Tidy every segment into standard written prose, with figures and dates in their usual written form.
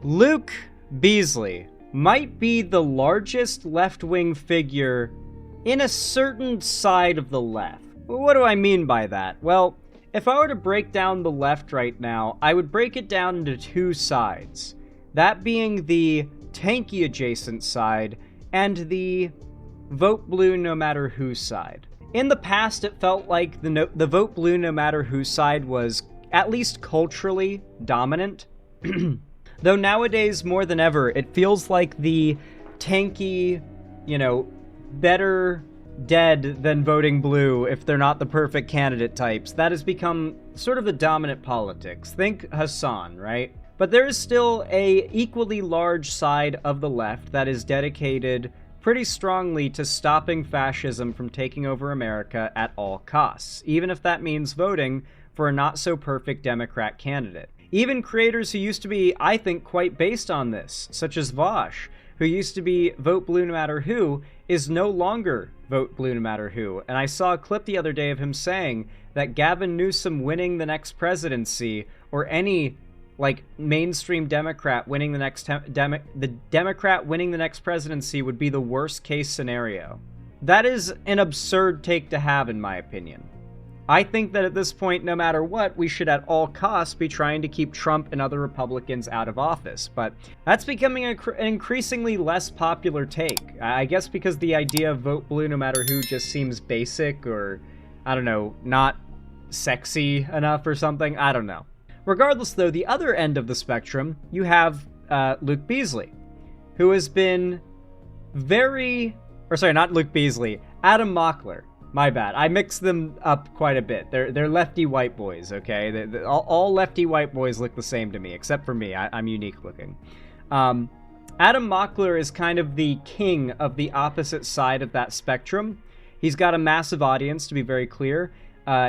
Luke Beasley might be the largest left-wing figure in a certain side of the left. What do I mean by that? Well, if I were to break down the left right now, I would break it down into two sides. That being the tanky adjacent side and the vote blue no matter who side. In the past, it felt like the vote blue no matter who side was at least culturally dominant. Though nowadays, more than ever, it feels like the tanky, better dead than voting blue if they're not the perfect candidate types. That has become sort of the dominant politics. Think Hassan, right? But there is still a equally large side of the left that is dedicated pretty strongly to stopping fascism from taking over America at all costs, even if that means voting for a not-so-perfect Democrat candidate. Even creators who used to be, I think, quite based on this, such as Vosh, who used to be vote blue no matter who, is no longer vote blue no matter who. And I saw a clip the other day of him saying that Gavin Newsom winning the next presidency, or any mainstream Democrat winning the next Democrat winning the next presidency would be the worst case scenario. That is an absurd take to have, in my opinion. I think that at this point, no matter what, we should at all costs be trying to keep Trump and other Republicans out of office. But that's becoming an increasingly less popular take. I guess because the idea of vote blue no matter who just seems basic, or, I don't know, not sexy enough or something. I don't know. Regardless, though, the other end of the spectrum, you have Luke Beasley, who has been not Luke Beasley, Adam Mockler. My bad. I mixed them up quite a bit. They're lefty white boys, okay? All lefty white boys look the same to me, except for me. I'm unique looking. Adam Mockler is kind of the king of the opposite side of that spectrum. He's got a massive audience, to be very clear.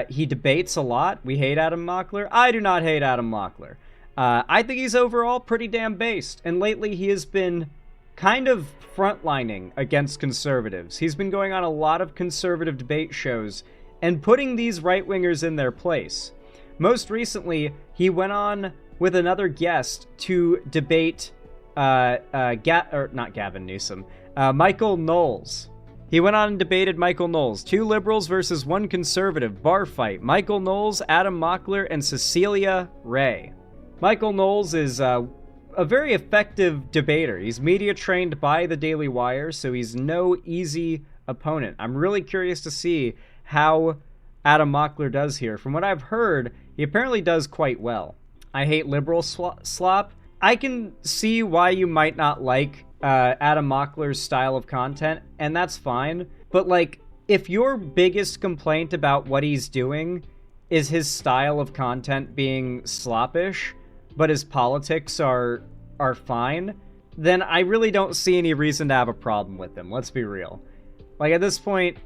He debates a lot. We hate Adam Mockler. I do not hate Adam Mockler. I think he's overall pretty damn based, and lately he has been kind of frontlining against conservatives. He's been going on a lot of conservative debate shows and putting these right-wingers in their place. Most recently, he went on with another guest to debate Gavin Newsom, Michael Knowles. He went on and debated Michael Knowles. 2 liberals versus 1 conservative. Bar fight. Michael Knowles, Adam Mockler, and Cecilia Ray. Michael Knowles is a very effective debater. He's media trained by the Daily Wire, so he's no easy opponent. I'm really curious to see how Adam Mockler does here. From what I've heard, he apparently does quite well. I hate liberal slop. I can see why you might not like Adam Mockler's style of content, and that's fine. But if your biggest complaint about what he's doing is his style of content being sloppish, but his politics are fine, then I really don't see any reason to have a problem with him. Let's be real. At this point,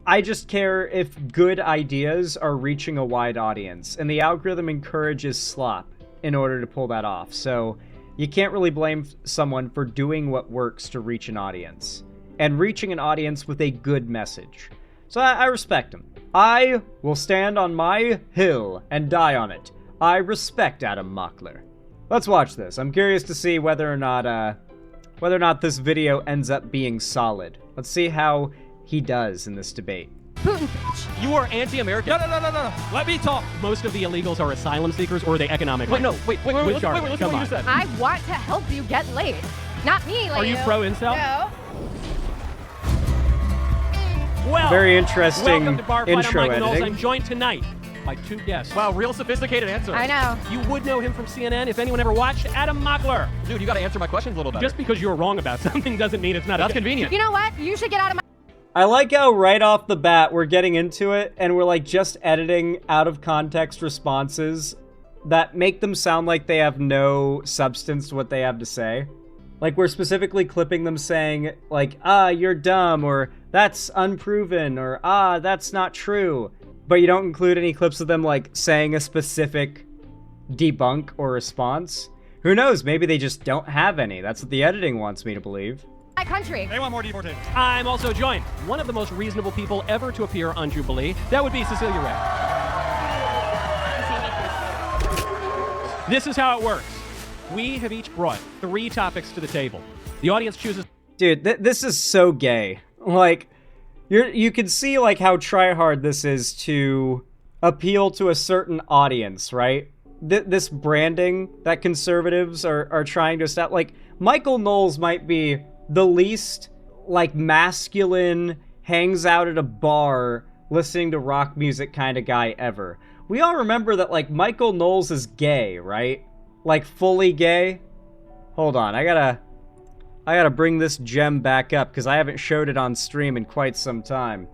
I just care if good ideas are reaching a wide audience, and the algorithm encourages slop in order to pull that off. So you can't really blame someone for doing what works to reach an audience, and reaching an audience with a good message. So I respect him. I will stand on my hill and die on it. I respect Adam Mockler. Let's watch this. I'm curious to see whether or not this video ends up being solid. Let's see how he does in this debate. Putin. You are anti-American. No. Let me talk. Most of the illegals are asylum seekers, or are they economic? Wait, listen to what you said. I want to help you get laid. Not me, Are you pro-incel? No. Well, Very interesting welcome to Bar Fight. intro I'm Michael Knowles. editing. I'm joined tonight by 2 guests. Wow, real sophisticated answer. I know. You would know him from CNN if anyone ever watched Adam Mockler. Dude, you got to answer my questions a little better. Just because you're wrong about something doesn't mean it's not. That's convenient. You know what? You should get out of my... I like how right off the bat we're getting into it and we're just editing out of context responses that make them sound like they have no substance to what they have to say. We're specifically clipping them saying you're dumb, or that's unproven, or that's not true. But you don't include any clips of them saying a specific debunk or response. Who knows? Maybe they just don't have any. That's what the editing wants me to believe. My country. They want more deportation. I'm also joined one of the most reasonable people ever to appear on Jubilee. That would be Cecilia Ray. This is how it works. We have each brought 3 topics to the table. The audience chooses. Dude, this is so gay. Like, you can see like how tryhard this is to appeal to a certain audience, right? This branding that conservatives are trying to establish. Like, Michael Knowles might be the least like masculine, hangs out at a bar listening to rock music kind of guy ever. We all remember that like Michael Knowles is gay, right? Like fully gay. Hold on, I gotta bring this gem back up because I haven't showed it on stream in quite some time.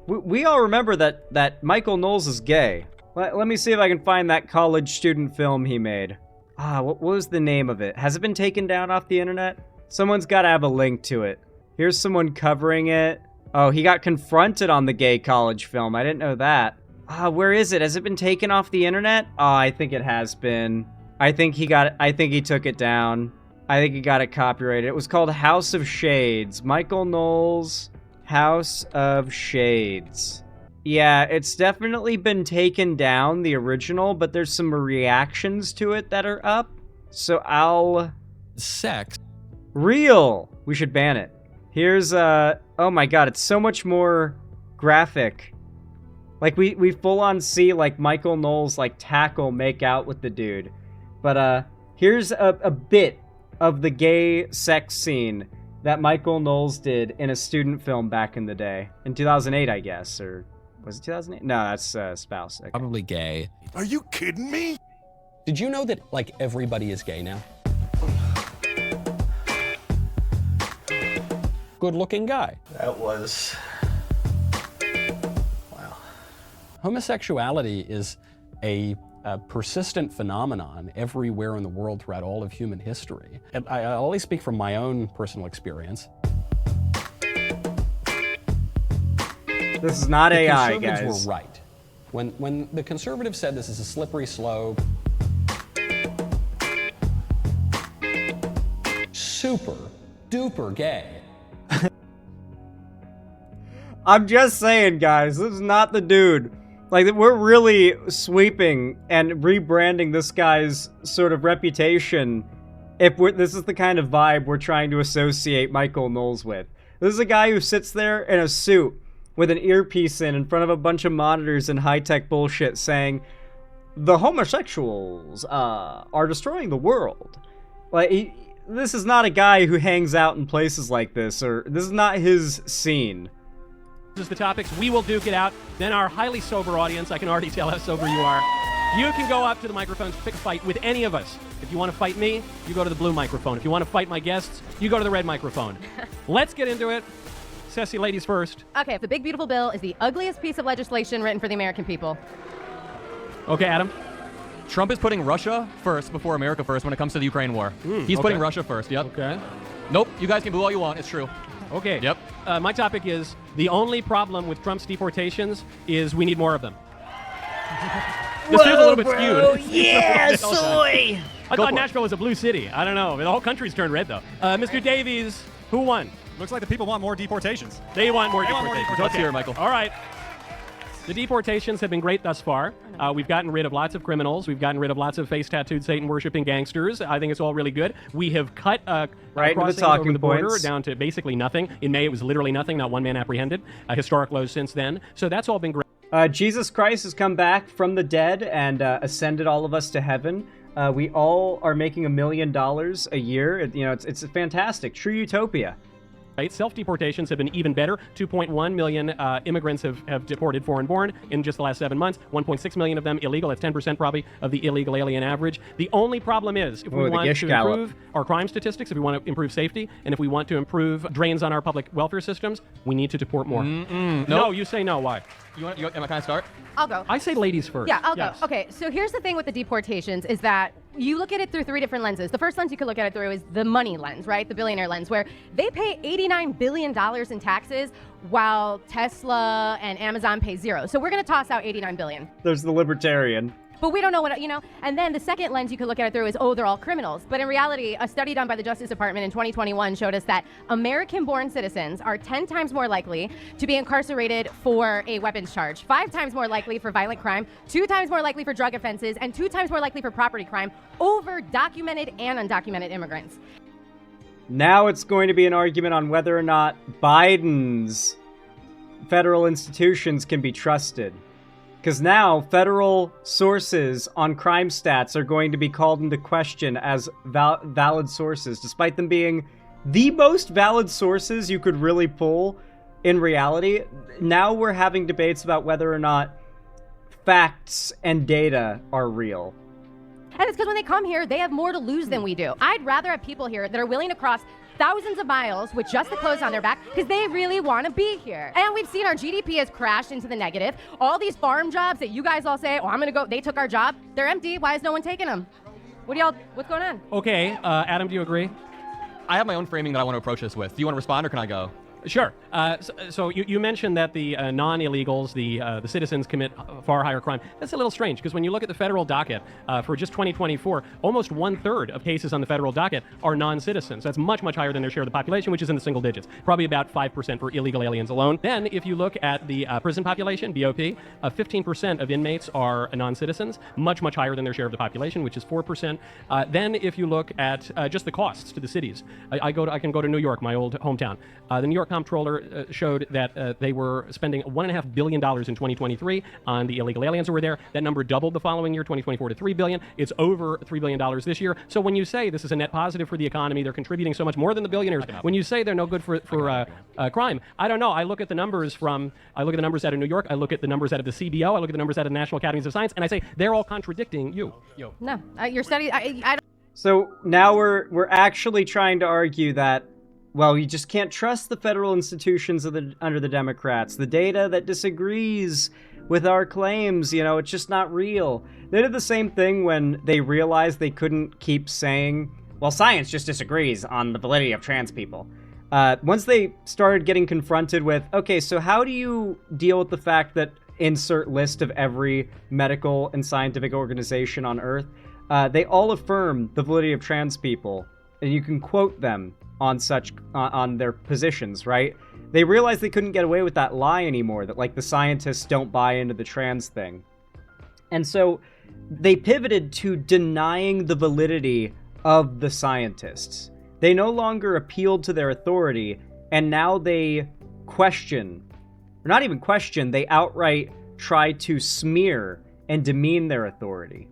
We all remember that Michael Knowles is gay. Let me see if I can find that college student film he made. What was the name of it? Has it been taken down off the internet? Someone's got to have a link to it. Here's someone covering it. Oh, he got confronted on the gay college film. I didn't know that. Where is it? Has it been taken off the internet? I think it has been. I think he took it down. I think he got it copyrighted. It was called House of Shades. Michael Knowles, House of Shades. Yeah, it's definitely been taken down, the original, but there's some reactions to it that are up. So Sex. Real! We should ban it. Here's, oh my god, it's so much more graphic. Like, we full-on see, like, Michael Knowles, like, make out with the dude. But, here's a bit of the gay sex scene that Michael Knowles did in a student film back in the day. In 2008, I guess, or was it 2008? No, that's Spouse. Okay. Probably gay. Are you kidding me? Did you know that, like, everybody is gay now? Good-looking guy. That was... wow. Homosexuality is a persistent phenomenon everywhere in the world throughout all of human history. And I only speak from my own personal experience. This is not AI, the guys. conservatives were right. When the conservatives said this is a slippery slope, super duper gay. I'm just saying, guys, this is not the dude. Like, we're really sweeping and rebranding this guy's sort of reputation if this is the kind of vibe we're trying to associate Michael Knowles with. This is a guy who sits there in a suit with an earpiece in front of a bunch of monitors and high-tech bullshit saying, the homosexuals are destroying the world. Like, this is not a guy who hangs out in places like this, or this is not his scene. This is the topics. We will duke it out. Then our highly sober audience, I can already tell how sober you are. You can go up to the microphones, pick a fight with any of us. If you want to fight me, you go to the blue microphone. If you want to fight my guests, you go to the red microphone. Let's get into it. Ceci, ladies first. Okay, the big beautiful bill is the ugliest piece of legislation written for the American people. Okay, Adam. Trump is putting Russia first before America first when it comes to the Ukraine war. He's putting Russia first, yep. Okay. Nope, you guys can boo all you want, it's true. Okay. Yep. My topic is the only problem with Trump's deportations is we need more of them. This feels a little bit skewed. Yeah, soy! I thought Nashville was a blue city. I don't know. The whole country's turned red, though. Mr. Davies, who won? Looks like the people want more deportations. They want more They want more deportations. deportations. Let's hear it, Michael. All right. The deportations have been great thus far. We've gotten rid of lots of criminals. We've gotten rid of lots of face-tattooed, Satan-worshipping gangsters. I think it's all really good. We have cut right to the crossings talking over the border points. down to basically nothing. In May, it was literally nothing. Not one man apprehended. Historic lows since then. So that's all been great. Jesus Christ has come back from the dead and ascended all of us to heaven. We all are making $1 million a year. It's fantastic. True utopia. Self-deportations have been even better. 2.1 million immigrants have deported foreign-born in just the last 7 months. 1.6 million of them illegal. That's 10% probably of the illegal alien average. The only problem is if we want to improve our crime statistics, if we want to improve safety, and if we want to improve drains on our public welfare systems, we need to deport more. No, you say no. Why? Am I kind of start? I'll go. I say ladies first. Yeah, I'll Yes. go. Okay, so here's the thing with the deportations is that you look at it through 3 different lenses. The first lens you could look at it through is the money lens, right? The billionaire lens, where they pay $89 billion in taxes while Tesla and Amazon pay 0. So we're going to toss out $89 billion. There's the libertarian. But we don't know what, and then the second lens you could look at it through is, oh, they're all criminals. But in reality, a study done by the Justice Department in 2021 showed us that American-born citizens are 10 times more likely to be incarcerated for a weapons charge, 5 times more likely for violent crime, 2 times more likely for drug offenses, and 2 times more likely for property crime over documented and undocumented immigrants. Now it's going to be an argument on whether or not Biden's federal institutions can be trusted. Because now federal sources on crime stats are going to be called into question as valid sources, despite them being the most valid sources you could really pull in reality. Now we're having debates about whether or not facts and data are real. And it's because when they come here, they have more to lose than we do. I'd rather have people here that are willing to cross thousands of miles with just the clothes on their back because they really want to be here. And we've seen our GDP has crashed into the negative. All these farm jobs that you guys all say, oh, I'm going to go, they took our job. They're empty. Why is no one taking them? What's going on? Okay, Adam, do you agree? I have my own framing that I want to approach this with. Do you want to respond or can I go? Sure. So you mentioned that the non-illegals, the citizens, commit far higher crime. That's a little strange because when you look at the federal docket for just 2024, almost 1/3 of cases on the federal docket are non-citizens. That's much, much higher than their share of the population, which is in the single digits. Probably about 5% for illegal aliens alone. Then if you look at the prison population, BOP, 15% of inmates are non-citizens, much, much higher than their share of the population, which is 4%. Then if you look at just the costs to the cities, I can go to New York, my old hometown. The New York comptroller showed that they were spending $1.5 billion in 2023 on the illegal aliens who were there. That number doubled the following year, 2024, to $3 billion. It's over $3 billion this year. So when you say this is a net positive for the economy, they're contributing so much more than the billionaires. When you say they're no good for crime, I don't know. I look at the numbers out of New York. I look at the numbers out of the CBO. I look at the numbers out of the National Academies of Science, and I say they're all contradicting you. No, your study. I don't. So now we're actually trying to argue that, well, you just can't trust the federal institutions under the Democrats. The data that disagrees with our claims, it's just not real. They did the same thing when they realized they couldn't keep saying, well, science just disagrees on the validity of trans people. Once they started getting confronted with, okay, so how do you deal with the fact that insert list of every medical and scientific organization on Earth, they all affirm the validity of trans people, and you can quote them on their positions, right? They realized they couldn't get away with that lie anymore, that like the scientists don't buy into the trans thing. And so they pivoted to denying the validity of the scientists. They no longer appealed to their authority, and now they question, or not even question, they outright try to smear and demean their authority.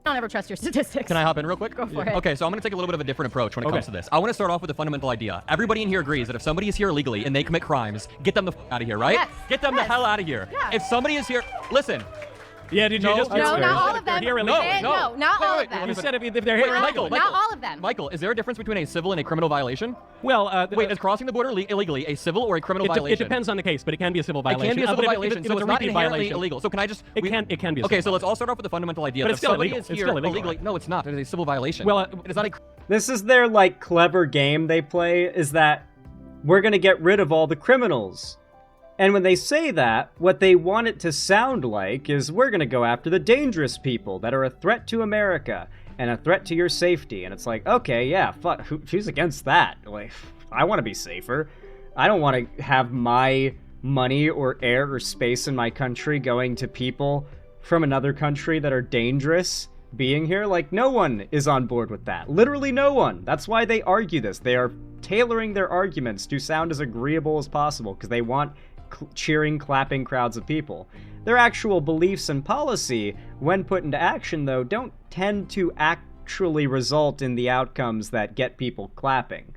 Don't ever trust your statistics. Can I hop in real quick? Go for it. Okay, so I'm going to take a little bit of a different approach when it comes to this. I want to start off with a fundamental idea. Everybody in here agrees that if somebody is here illegally and they commit crimes, get them the out of here, right? Yes. Get them the hell out of here. Yes. If somebody is here, listen. Yeah, did you just... No, not all of them. Here No, No, not all of them. You said if they're here... Michael, Not all of them. Michael, is there a difference between a civil and a criminal violation? Well, Wait, is crossing the border illegally a civil or a criminal it violation? depends on the case, but it can be a civil It violation. can be a civil But if violation, if so it's it's a not repeat inherently violation. illegal. So can I just... It can be a civil Okay, so let's violation. all start off with the fundamental idea But that it's still somebody illegal. is It's here still illegal, illegally... right? No, it's not. It is a civil violation. Well, it is not a... This is their, clever game they play, is that we're going to get rid of all the criminals. And when they say that, what they want it to sound like is we're going to go after the dangerous people that are a threat to America and a threat to your safety. And it's like, okay, yeah, fuck, who's against that? Like, I want to be safer. I don't want to have my money or air or space in my country going to people from another country that are dangerous being here. Like, no one is on board with that. Literally no one. That's why they argue this. They are tailoring their arguments to sound as agreeable as possible because they want cheering, clapping crowds of people. Their actual beliefs and policy, when put into action, though, don't tend to actually result in the outcomes that get people clapping.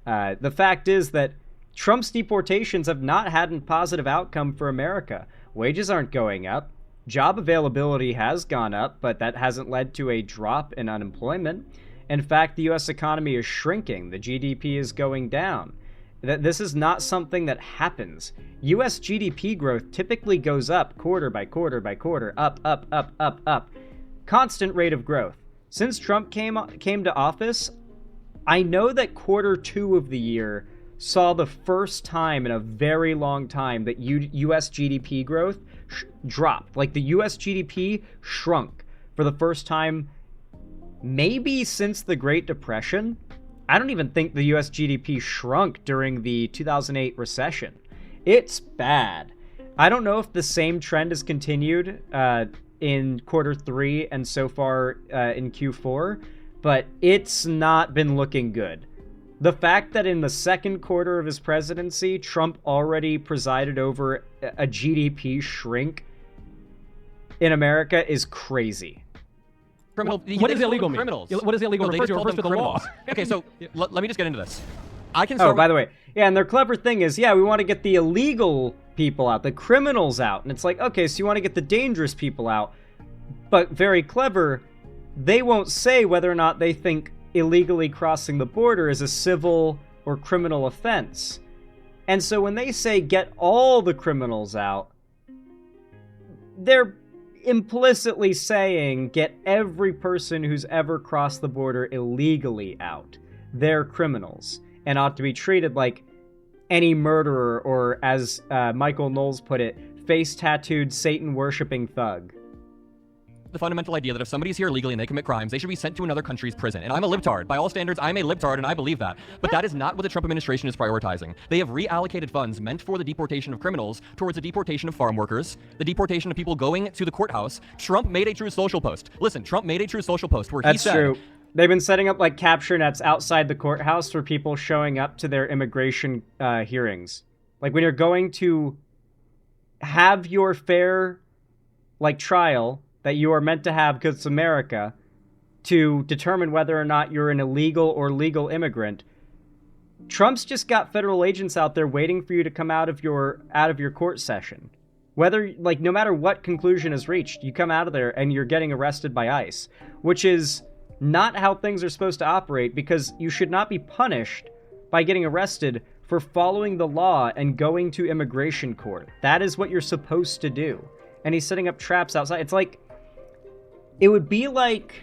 The fact is that Trump's deportations have not had a positive outcome for America. Wages aren't going up. Job availability has gone up, but that hasn't led to a drop in unemployment. In fact, the U.S. economy is shrinking. The GDP is going down. This is not something that happens. U.S. GDP growth typically goes up quarter by quarter by quarter, up, up, up, up, up. Constant rate of growth. Since Trump came to office, I know that Q2 of the year saw the first time in a very long time that U.S. GDP growth dropped. Like, the US GDP shrunk for the first time maybe since the Great Depression. I don't even think the US GDP shrunk during the 2008 recession. It's bad. I don't know if the same trend has continued in Q3 and so far in Q4, but it's not been looking good. The fact that in the second quarter of his presidency, Trump already presided over a GDP shrink in America is crazy. Criminal, What does illegal mean? Criminals. What does illegal No, they refer just to? called It refers to them the law. criminals. Okay, so let me just get into this. I can start Oh, by the way, yeah, and their clever thing is, yeah, we want to get the illegal people out, the criminals out. And it's like, okay, so you want to get the dangerous people out. But very clever, they won't say whether or not they think illegally crossing the border is a civil or criminal offense. And so when they say get all the criminals out, they're implicitly saying get every person who's ever crossed the border illegally out. They're criminals and ought to be treated like any murderer or, as Michael Knowles put it, face-tattooed Satan-worshipping thug. the fundamental idea that if somebody's here illegally and they commit crimes, they should be sent to another country's prison. And I'm a libtard. By all standards, I'm a libtard, and I believe that. But that is not what the Trump administration is prioritizing. They have reallocated funds meant for the deportation of criminals towards the deportation of farm workers, the deportation of people going to the courthouse. Trump made a true social post. Listen, Trump made a true social post where he said... That's true. They've been setting up like capture nets outside the courthouse for people showing up to their immigration hearings. Like when you're going to have your fair like trial that you are meant to have because it's America to determine whether or not you're an illegal or legal immigrant. Trump's just got federal agents out there waiting for you to come out of your court session. Whether, like, no matter what conclusion is reached, you come out of there and you're getting arrested by ICE, which is not how things are supposed to operate, because you should not be punished by getting arrested for following the law and going to immigration court. That is what you're supposed to do. And he's setting up traps outside. It's like, it would be like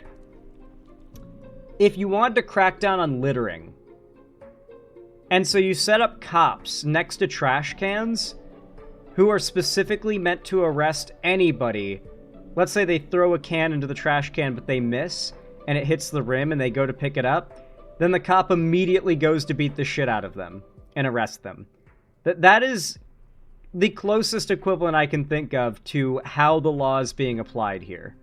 if you wanted to crack down on littering. And so you set up cops next to trash cans who are specifically meant to arrest anybody. Let's say they throw a can into the trash can, but they miss, and it hits the rim and they go to pick it up. Then the cop immediately goes to beat the shit out of them and arrest them. That is the closest equivalent I can think of to how the law is being applied here.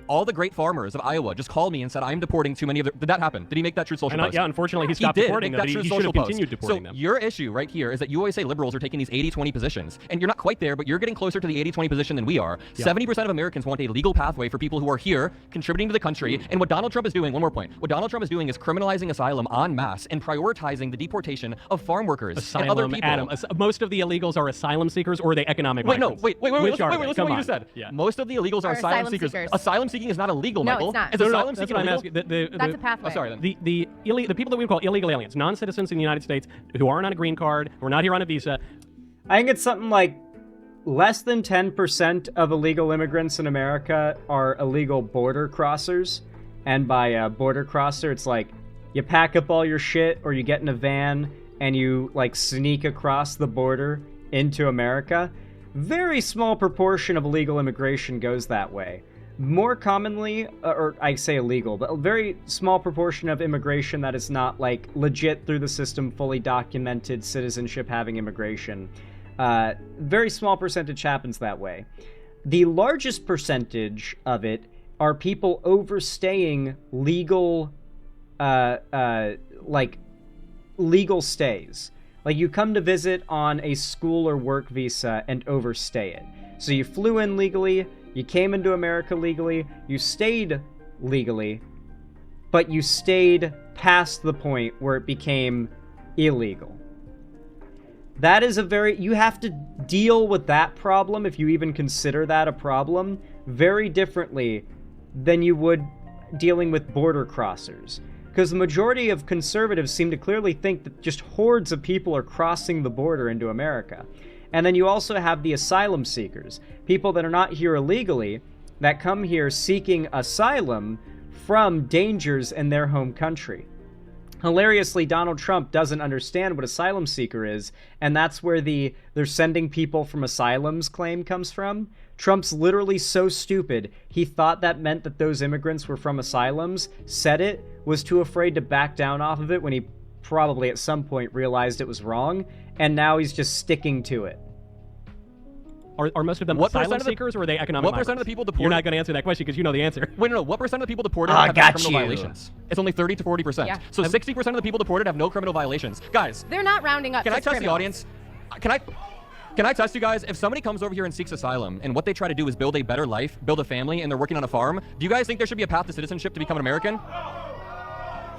All the great farmers of Iowa just called me and said, I'm deporting too many of their... Did that happen? Did he make that true social post? Yeah, unfortunately, he stopped did deporting make them, that but true he should social have post. continued deporting So them. your issue right here is that you always say liberals are taking these 80-20 positions, and you're not quite there, but you're getting closer to the 80-20 position than we are. Yeah. 70% of Americans want a legal pathway for people who are here, contributing to the country, and what Donald Trump is doing, one more point, what Donald Trump is doing is criminalizing asylum en masse and prioritizing the deportation of farm workers and other people. Adam, most of the illegals are asylum seekers, or are they economic migrants? Wait, Which listen are to they? what Come you on. just said. Yeah. Most of the illegals are asylum seekers. seekers. Asylum seeking is not illegal, No, Michael. it's not. Is No, asylum that's seeking what I'm illegal? asking. That's a pathway. Oh, sorry then. The people that we call illegal aliens, non-citizens in the United States who aren't on a green card, who are not here on a visa. I think it's something like less than 10% of illegal immigrants in America are illegal border crossers. And by border crosser, it's like you pack up all your shit or you get in a van and you like sneak across the border into America. Very small proportion of illegal immigration goes that way. More commonly, or I say illegal, but a very small proportion of immigration that is not like legit through the system, fully documented citizenship having immigration. Very small percentage happens that way. The largest percentage of it are people overstaying legal, like legal stays. Like you come to visit on a school or work visa and overstay it. So you flew in legally, you came into America legally, you stayed legally, but you stayed past the point where it became illegal. That is you have to deal with that problem, if you even consider that a problem, very differently than you would dealing with border crossers. Because the majority of conservatives seem to clearly think that just hordes of people are crossing the border into America. And then you also have the asylum seekers, people that are not here illegally, that come here seeking asylum from dangers in their home country. Hilariously, Donald Trump doesn't understand what asylum seeker is, and that's where they're sending people from asylums claim comes from. Trump's literally so stupid, he thought that meant that those immigrants were from asylums, said it, was too afraid to back down off of it when he probably at some point realized it was wrong, and now he's just sticking to it. Are most of them What asylum percent of the- seekers, or are they economic What percent of migrants? the people deported? You're not going to answer that question because you know the answer. Wait, no. What percent of the people deported I have got criminal you. violations? It's only 30 to 40%. Yeah. So 60% of the people deported have no criminal violations. Guys, They're not rounding up. can I just test the criminals. audience? Can I test you guys? If somebody comes over here and seeks asylum, and what they try to do is build a better life, build a family, and they're working on a farm, do you guys think there should be a path to citizenship to become an American?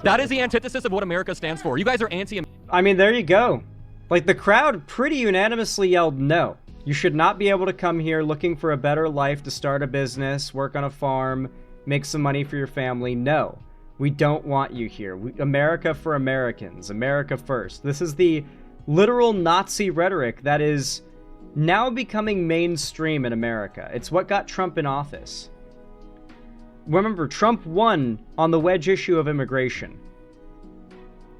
That is the antithesis of what America stands for. You guys are anti. I mean, there you go. Like, the crowd pretty unanimously yelled no. You should not be able to come here looking for a better life to start a business, work on a farm, make some money for your family. No, we don't want you here. America for Americans. America first. This is the literal Nazi rhetoric that is now becoming mainstream in America. It's what got Trump in office. Remember, Trump won on the wedge issue of immigration.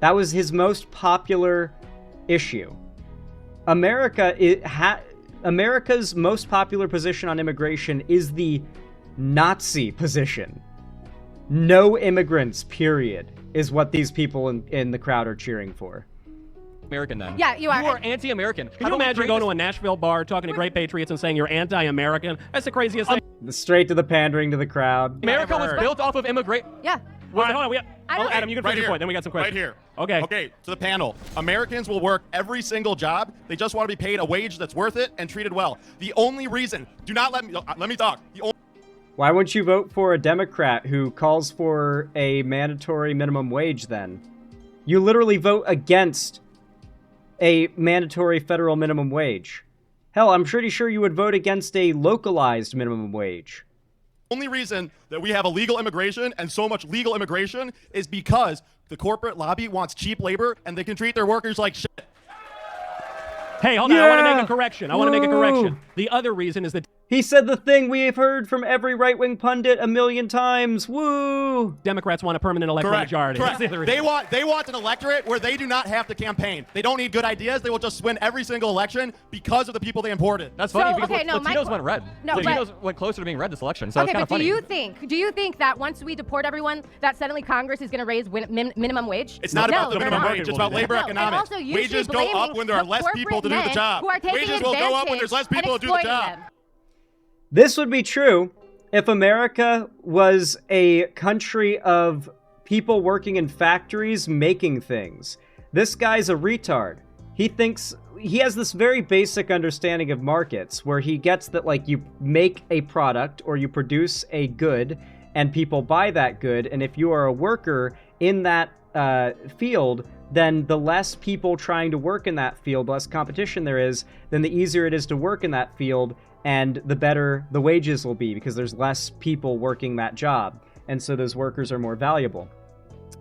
That was his most popular issue. America's most popular position on immigration is the Nazi position. No immigrants, period, is what these people in the crowd are cheering for. American then. Yeah, you are. You are anti-American. Can you imagine going to a Nashville bar, talking to great patriots, and saying you're anti-American? That's the craziest thing. Straight to the pandering to the crowd. America was built off of immigration. Yeah. All right, hold on. I don't- Adam, you can Right finish your here. point. Then we got some questions. Right here. Okay. Okay, to the panel. Americans will work every single job. They just want to be paid a wage that's worth it and treated well. The only reason, do not let me talk. Why wouldn't you vote for a Democrat who calls for a mandatory minimum wage then? You literally vote against a mandatory federal minimum wage. Hell, I'm pretty sure you would vote against a localized minimum wage. Only reason that we have illegal immigration and so much legal immigration is because the corporate lobby wants cheap labor and they can treat their workers like shit. Hey, hold on. I want to Yeah. make a correction. The other reason is that He said the thing we've heard from every right-wing pundit a million times. Woo! Democrats want a permanent electoral Correct. majority. Correct. That's the other reason. They want an electorate where they do not have to campaign. They don't need good ideas. They will just win every single election because of the people they imported. That's funny So, because okay, no, Latinos my- went red. No, but- Latinos went closer to being red this election, so Okay, it's kind but of funny. do you think that once we deport everyone, that suddenly Congress is going to raise minimum wage? It's not No, about the they're minimum not. wage. It's about labor No, and economics. also usually Wages go up blaming when there are the less people to do the corporate job. men who are taking Wages will go up when there's less advantage people and to do the exploiting job. them. This would be true if America was a country of people working in factories making things. This guy's a retard. He has this very basic understanding of markets where he gets that, like, you make a product or you produce a good and people buy that good, and if you are a worker in that field, then the less people trying to work in that field, the less competition there is, then the easier it is to work in that field, and the better the wages will be because there's less people working that job, and so those workers are more valuable.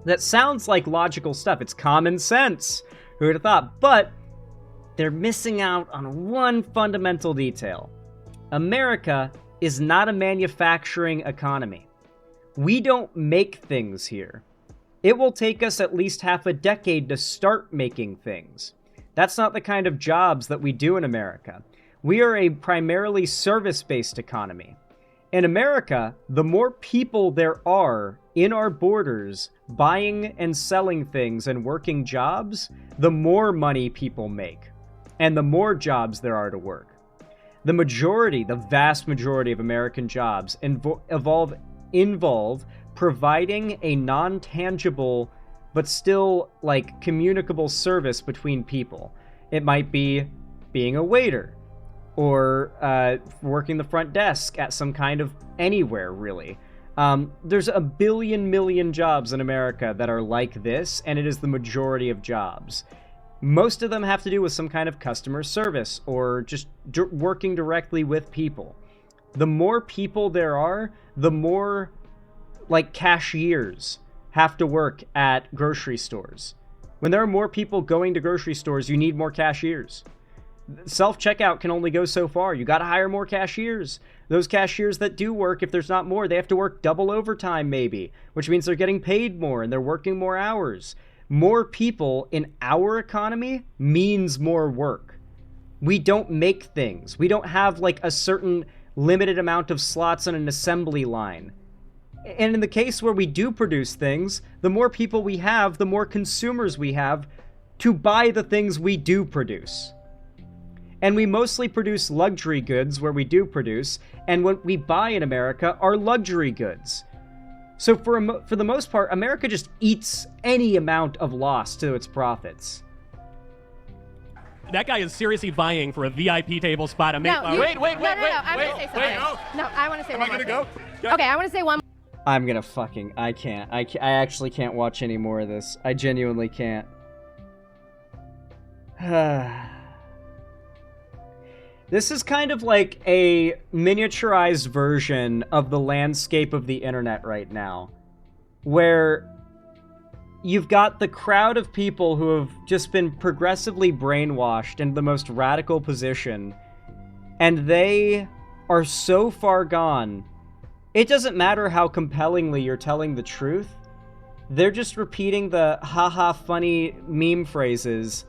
That sounds like logical stuff. It's common sense. Who would have thought? But they're missing out on one fundamental detail. America is not a manufacturing economy. We don't make things here. It will take us at least half a decade to start making things. That's not the kind of jobs that we do in America. We are a primarily service-based economy. In America, the more people there are in our borders buying and selling things and working jobs, the more money people make, and the more jobs there are to work. The vast majority of American jobs involve providing a non-tangible but still, like, communicable service between people. It might be being a waiter, or working the front desk at some kind of anywhere, really. There's a million jobs in America that are like this, and it is the majority of jobs. Most of them have to do with some kind of customer service or just working directly with people. The more people there are, the more, like, cashiers have to work at grocery stores. When there are more people going to grocery stores, you need more cashiers. Self-checkout can only go so far. You got to hire more cashiers. Those cashiers that do work, if there's not more, they have to work double overtime maybe, which means they're getting paid more and they're working more hours. more people in our economy means more work. We don't make things. We don't have like a certain limited amount of slots on an assembly line. And in the case where we do produce things, the more people we have, the more consumers we have to buy the things we do produce. And we mostly produce luxury goods where we do produce, and what we buy in America are luxury goods. So for the most part, America just eats any amount of loss to its profits. That guy is seriously vying for a VIP table spot. No, I want to say something. wait. No, I want to say Am one I more gonna thing. go? Okay, I want to say one. I'm gonna fucking... I can't. I actually can't watch any more of this. I genuinely can't. This is kind of like a miniaturized version of the landscape of the internet right now, where you've got the crowd of people who have just been progressively brainwashed into the most radical position, and they are so far gone, it doesn't matter how compellingly you're telling the truth. They're just repeating the haha funny meme phrases,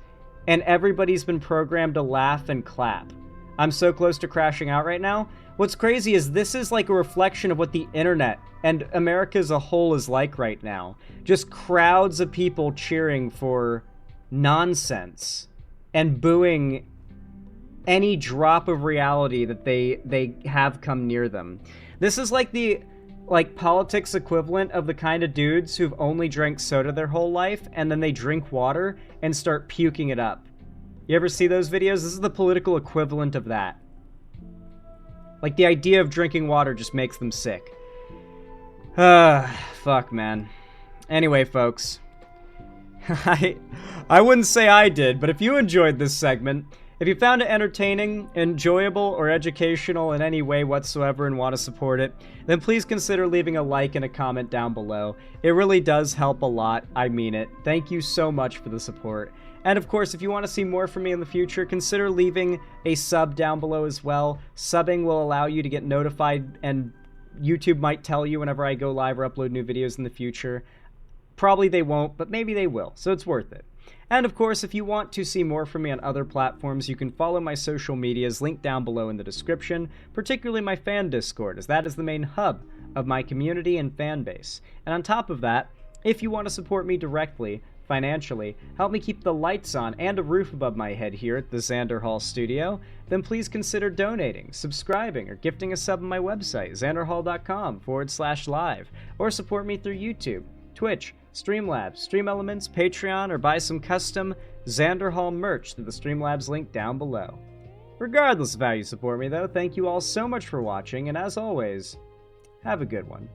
and everybody's been programmed to laugh and clap. I'm so close to crashing out right now. What's crazy is this is like a reflection of what the internet and America as a whole is like right now. Just crowds of people cheering for nonsense and booing any drop of reality that they have come near them. This is like the politics equivalent of the kind of dudes who've only drank soda their whole life and then they drink water and start puking it up. You ever see those videos? This is the political equivalent of that. Like, the idea of drinking water just makes them sick. Fuck, man. Anyway, folks. I wouldn't say I did, but if you enjoyed this segment, if you found it entertaining, enjoyable, or educational in any way whatsoever and want to support it, then please consider leaving a like and a comment down below. It really does help a lot. I mean it. Thank you so much for the support. And of course, if you want to see more from me in the future, consider leaving a sub down below as well. Subbing will allow you to get notified, and YouTube might tell you whenever I go live or upload new videos in the future. Probably they won't, but maybe they will, so it's worth it. And of course, if you want to see more from me on other platforms, you can follow my social medias linked down below in the description, particularly my fan Discord, as that is the main hub of my community and fan base. And on top of that, if you want to support me directly, financially, help me keep the lights on and a roof above my head here at the Xander Hall studio, then please consider donating, subscribing, or gifting a sub on my website, xanderhall.com/live, or support me through YouTube, Twitch, Streamlabs, Stream Elements, Patreon, or buy some custom Xander Hall merch through the Streamlabs link down below. Regardless of how you support me though, thank you all so much for watching, and as always, have a good one.